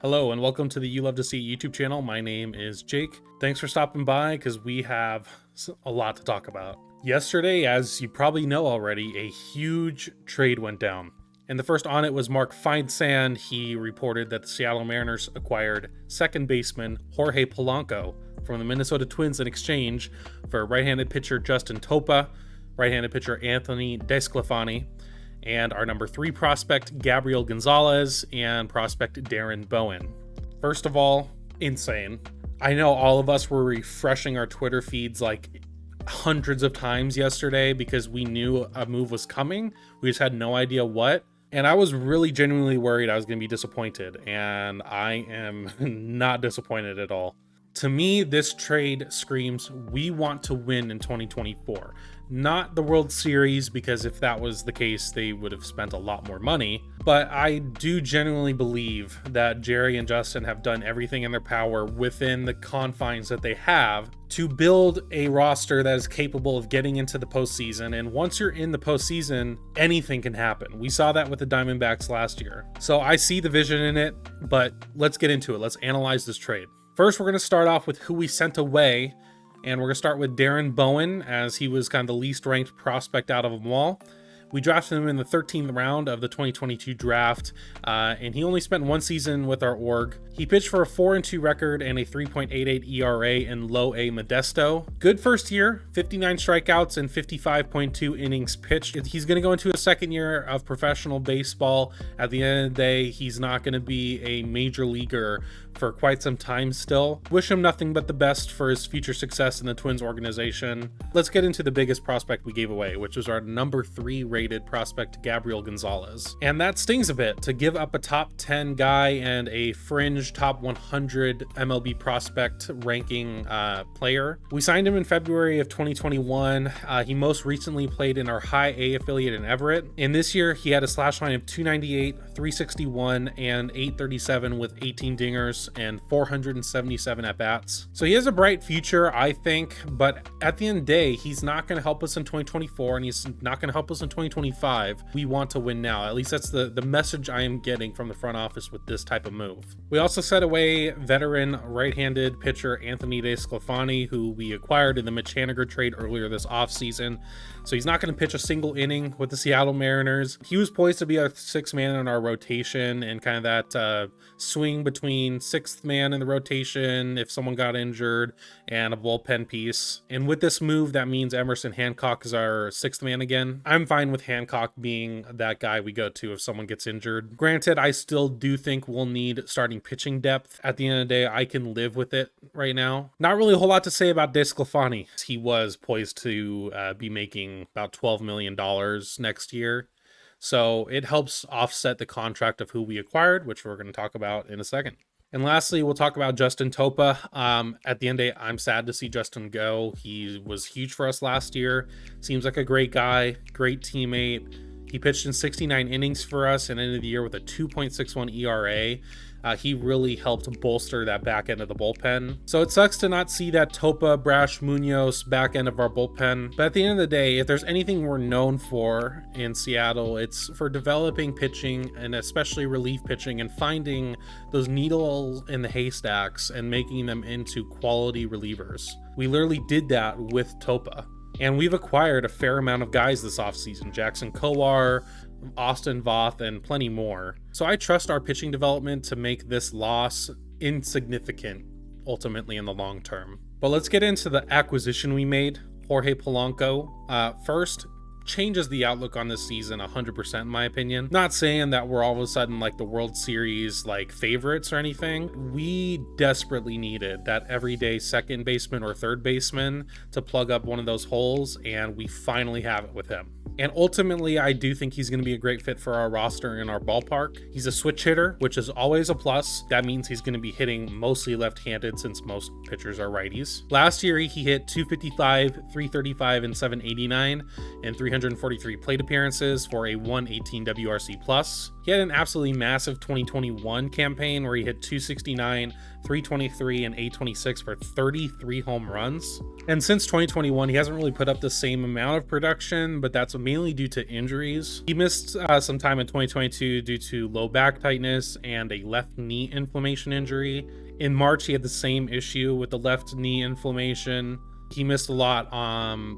Hello and welcome to the You Love to See YouTube channel. My name is Jake. Thanks for stopping by because we have a lot to talk about. Yesterday, as you probably know already, a huge trade went down. And the first on it was Mark Feinsand. He reported that the Seattle Mariners acquired second baseman Jorge Polanco from the Minnesota Twins in exchange for right-handed pitcher Justin Topa, right-handed pitcher Anthony DeSclafani, and our number 3 prospect, Gabriel Gonzalez, and prospect Darren Bowen. First of all, insane. I know all of us were refreshing our Twitter feeds like hundreds of times yesterday because we knew a move was coming. We just had no idea what. And I was really genuinely worried I was going to be disappointed, and I am not disappointed at all. To me, this trade screams we want to win in 2024. Not the World Series, because if that was the case, they would have spent a lot more money. But I do genuinely believe that Jerry and Justin have done everything in their power within the confines that they have to build a roster that is capable of getting into the postseason. And once you're in the postseason, anything can happen. We saw that with the Diamondbacks last year. So I see the vision in it, but let's get into it. Let's analyze this trade. First, we're going to start off with who we sent away, and we're going to start with Darren Bowen, as he was kind of the least ranked prospect out of them all. We drafted him in the 13th round of the 2022 draft, and he only spent one season with our org. He pitched for a 4-2 record and a 3.88 ERA in low A Modesto. Good first year, 59 strikeouts and 55.2 innings pitched. He's going to go into a second year of professional baseball. At the end of the day, he's not going to be a major leaguer for quite some time still. Wish him nothing but the best for his future success in the Twins organization. Let's get into the biggest prospect we gave away, which was our number 3 rated prospect, Gabriel Gonzalez. And that stings a bit to give up a top 10 guy and a fringe top 100 MLB prospect ranking player. We signed him in February of 2021. He most recently played in our high A affiliate in Everett. And this year he had a slash line of 298, 361, and 837 with 18 dingers and 477 at-bats. So he has a bright future, I think, but at the end of the day, he's not going to help us in 2024, and he's not going to help us in 2025. We want to win now. At least that's the message I am getting from the front office with this type of move. We also set away veteran right-handed pitcher Anthony DeSclafani, who we acquired in the Mitch Haniger trade earlier this offseason. So he's not going to pitch a single inning with the Seattle Mariners. He was poised to be our 6th man in our rotation and kind of that swing between 6th man in the rotation if someone got injured and a bullpen piece. And with this move, that means Emerson Hancock is our 6th man again. I'm fine with Hancock being that guy we go to if someone gets injured. Granted, I still do think we'll need starting pitching depth. At the end of the day, I can live with it right now. Not really a whole lot to say about DeSclafani. He was poised to be making about $12 million next year. So it helps offset the contract of who we acquired, which we're going to talk about in a second. And lastly, we'll talk about Justin Topa. At the end of the day, I'm sad to see Justin go. He was huge for us last year. Seems like a great guy, great teammate. He pitched in 69 innings for us and ended the year with a 2.61 ERA. He really helped bolster that back end of the bullpen. So it sucks to not see that Topa, Brash, Munoz back end of our bullpen. But at the end of the day, if there's anything we're known for in Seattle, it's for developing pitching and especially relief pitching and finding those needles in the haystacks and making them into quality relievers. We literally did that with Topa. And we've acquired a fair amount of guys this offseason. Jackson Kowar, Austin Voth, and plenty more. So I trust our pitching development to make this loss insignificant ultimately in the long term. But let's get into the acquisition we made. Jorge Polanco. First, changes the outlook on this season 100% in my opinion. Not saying that we're all of a sudden like the World Series like favorites or anything. We desperately needed that everyday second baseman or third baseman to plug up one of those holes, and we finally have it with him. And ultimately, I do think he's going to be a great fit for our roster in our ballpark. He's a switch hitter, which is always a plus. That means he's going to be hitting mostly left-handed since most pitchers are righties. Last year, he hit 255, 335, and 789 in 343 plate appearances for a 118 WRC+. He had an absolutely massive 2021 campaign where he hit 269, .323 and .826 for 33 home runs. And since 2021, he hasn't really put up the same amount of production, but that's mainly due to injuries. He missed some time in 2022 due to low back tightness and a left knee inflammation injury. In March, he had the same issue with the left knee inflammation. He missed a lot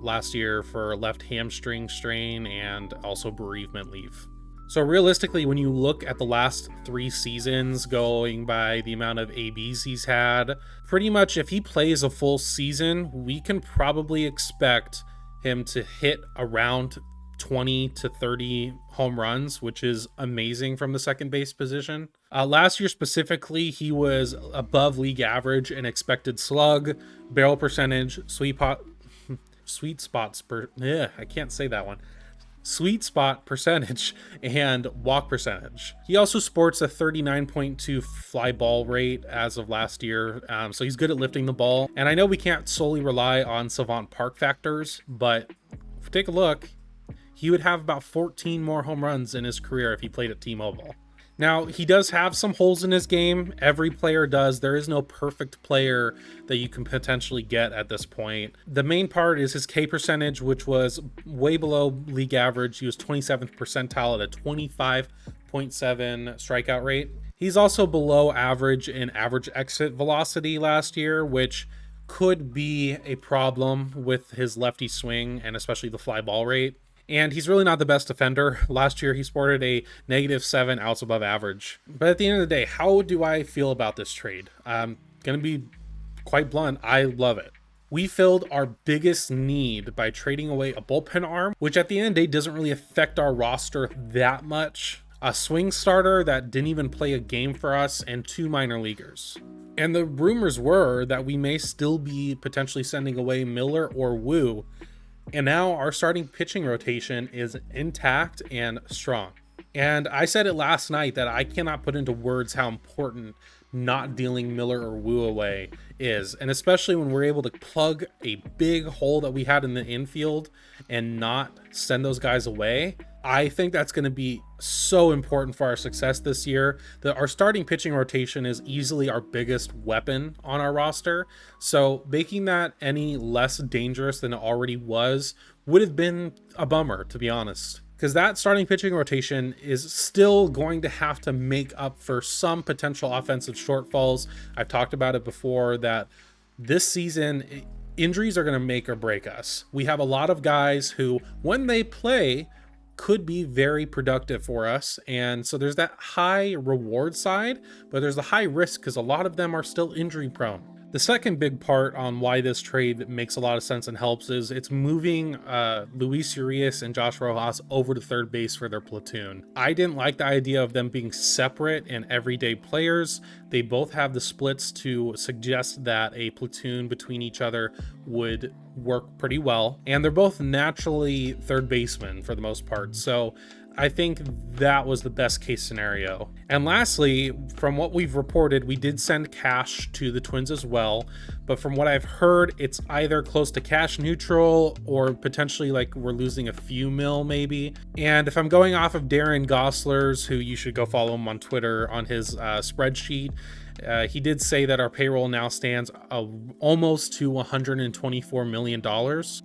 last year for left hamstring strain and also bereavement leave. So realistically, when you look at the last 3 seasons, going by the amount of ABs he's had, pretty much if he plays a full season, we can probably expect him to hit around 20 to 30 home runs, which is amazing from the second base position. Last year specifically, he was above league average in expected slug, barrel percentage, sweet spot percentage, and walk percentage. He also sports a 39.2 fly ball rate as of last year, so he's good at lifting the ball. And I know we can't solely rely on Savant Park factors, but if we take a look, he would have about 14 more home runs in his career if he played at T-Mobile. Now, he does have some holes in his game. Every player does. There is no perfect player that you can potentially get at this point. The main part is his K percentage, which was way below league average. He was 27th percentile at a 25.7 strikeout rate. He's also below average in average exit velocity last year, which could be a problem with his lefty swing and especially the fly ball rate. And he's really not the best defender. Last year, he sported a -7 outs above average. But at the end of the day, how do I feel about this trade? I'm going to be quite blunt. I love it. We filled our biggest need by trading away a bullpen arm, which at the end of the day doesn't really affect our roster that much. A swing starter that didn't even play a game for us, and 2 minor leaguers. And the rumors were that we may still be potentially sending away Miller or Wu. And now our starting pitching rotation is intact and strong. And I said it last night that I cannot put into words how important not dealing Miller or Wu away is. And especially when we're able to plug a big hole that we had in the infield and not send those guys away. I think that's going to be so important for our success this year. That our starting pitching rotation is easily our biggest weapon on our roster. So making that any less dangerous than it already was would have been a bummer, to be honest. Because that starting pitching rotation is still going to have to make up for some potential offensive shortfalls. I've talked about it before that this season, injuries are going to make or break us. We have a lot of guys who, when they play, could be very productive for us. And so there's that high reward side, but there's the high risk because a lot of them are still injury prone. The second big part on why this trade makes a lot of sense and helps is it's moving Luis Urias and Josh Rojas over to third base for their platoon. I didn't like the idea of them being separate and everyday players. They both have the splits to suggest that a platoon between each other would work pretty well. And they're both naturally third basemen for the most part. So I think that was the best case scenario. And lastly, from what we've reported, we did send cash to the Twins as well. But from what I've heard, it's either close to cash neutral or potentially like we're losing a few mil maybe. And if I'm going off of Darren Gosler's, who you should go follow him on Twitter on his spreadsheet, he did say that our payroll now stands almost to $124 million.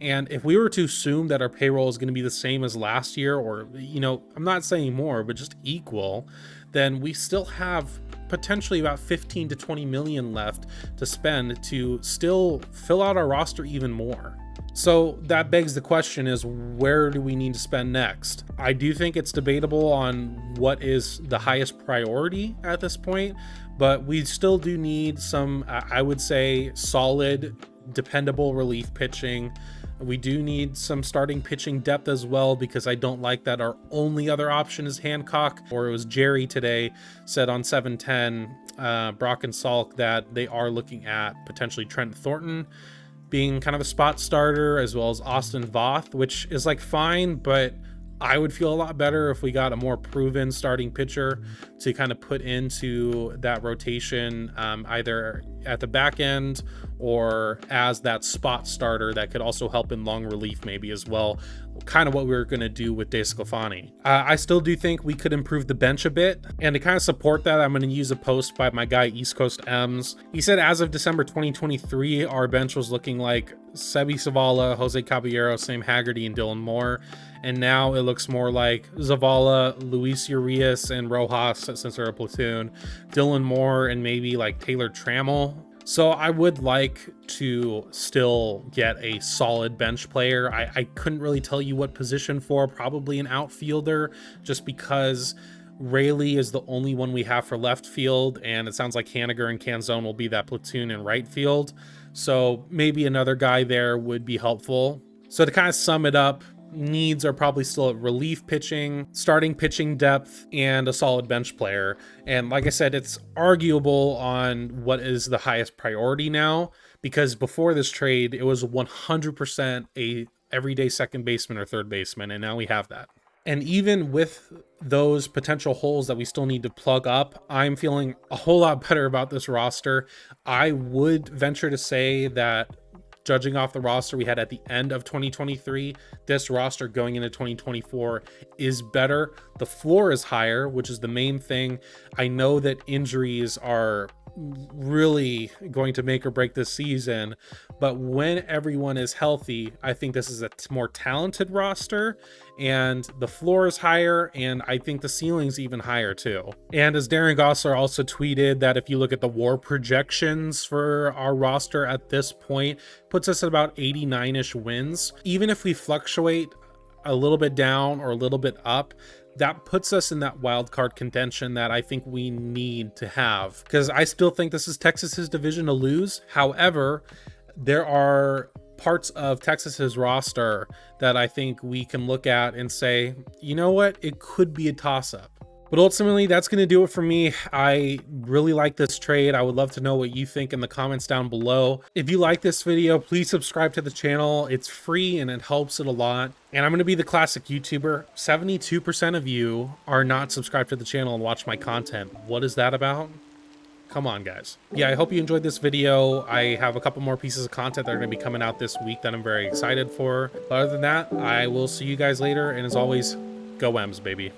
And if we were to assume that our payroll is going to be the same as last year, or, you know, I'm not saying more, but just equal, then we still have potentially about 15 to 20 million left to spend to still fill out our roster even more. So that begs the question is, where do we need to spend next? I do think it's debatable on what is the highest priority at this point, but we still do need some, I would say, solid, dependable relief pitching. We do need some starting pitching depth as well, because I don't like that our only other option is Hancock, or it was Jerry today said on 710, Brock and Salk, that they are looking at potentially Trent Thornton being kind of a spot starter, as well as Austin Voth, which is like fine, but I would feel a lot better if we got a more proven starting pitcher to kind of put into that rotation, either at the back end or as that spot starter that could also help in long relief maybe as well. Kind of what we were going to do with DeSclafani. I still do think we could improve the bench a bit, and to kind of support that, I'm going to use a post by my guy East Coast M's. He said as of December 2023, our bench was looking like Sebi Zavala, Jose Caballero, Sam Haggerty, and Dylan Moore, and now it looks more like Zavala, Luis Urias, and Rojas since they're a platoon, Dylan Moore, and maybe like Taylor Trammell. So I would like to still get a solid bench player. I couldn't really tell you what position for, probably an outfielder, just because Rayleigh is the only one we have for left field, and it sounds like Haniger and Canzone will be that platoon in right field. So maybe another guy there would be helpful. So to kind of sum it up, needs are probably still at relief pitching, starting pitching depth, and a solid bench player. And like I said, it's arguable on what is the highest priority now, because before this trade, it was 100% a everyday second baseman or third baseman, and now we have that. And even with those potential holes that we still need to plug up, I'm feeling a whole lot better about this roster. I would venture to say that judging off the roster we had at the end of 2023, this roster going into 2024 is better. The floor is higher, which is the main thing. I know that injuries are really going to make or break this season, but when everyone is healthy, I think this is a more talented roster, and the floor is higher, and I think the ceiling's even higher too. And as Darren Gossler also tweeted, that if you look at the WAR projections for our roster at this point, puts us at about 89-ish wins. Even if we fluctuate a little bit down or a little bit up, that puts us in that wild card contention that I think we need to have, because I still think this is Texas's division to lose. However, there are parts of Texas's roster that I think we can look at and say, you know what, it could be a toss-up. But ultimately, that's going to do it for me. I really like this trade. I would love to know what you think in the comments down below. If you like this video, please subscribe to the channel. It's free and it helps it a lot. And I'm going to be the classic YouTuber. 72% of you are not subscribed to the channel and watch my content. What is that about? Come on, guys. Yeah, I hope you enjoyed this video. I have a couple more pieces of content that are going to be coming out this week that I'm very excited for. But other than that, I will see you guys later. And as always, go M's, baby.